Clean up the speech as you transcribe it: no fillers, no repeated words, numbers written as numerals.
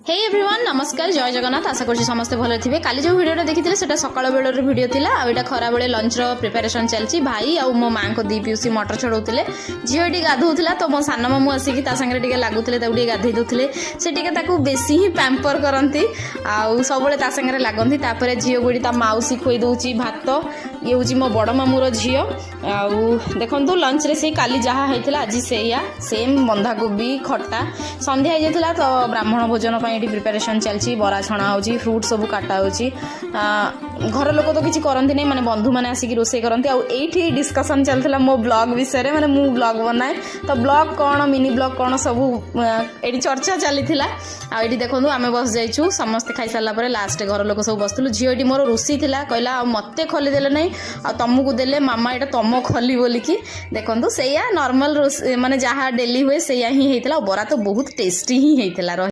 Hey everyone नमस्कार जय जगन्नाथ आशा करुँच समस्ते भल थे काली जो भिडियो देखी से सकाल बेलर भिडियो थिला आईटा खरा बेले लंच प्रिपेरेसन चलती भाई आ मो माँ को दी पिउसी मटर छड़ाऊे झील गाधोला तो मो सान मामू आसिक सागे लगुले गाधे दूसरे से बेसी ही पैम्पर करती सब सागे लगती झील गुड़ी माउसी खुई दूची भात ये हूँ मो बड़ मामूर झी देखु लंच रे से काली जहाँ होता आज से सेम बंधाकोबी खटा संध्या हो जाता तो ब्राह्मण भोजन ये प्रिपेरेसन चलती बरा छणा हो फ्रूट सब काटा हो घर लोक तो किसी करती नहीं माने बंधु मैंने आसिक रोसे करती आठी डिस्कसन चलता मो ब्लॉग विषय में माने मु ब्लॉग बनाए तो ब्लॉग कौन मिनी ब्लॉग कौन सब ये चर्चा चली आईटी देखो आम बस जाइछू समस्ते खाई सारा पर लास्ट घर लोक सब बसलु झीटी मोर रोसी थिला कहला मते खोली देले नहीं आ तुमको देले मामा ये तुम खोली बोलिकी देखो से नॉर्मल माने जहाँ डेली हुए से ही होता बरा तो बहुत टेस्टी ही होता।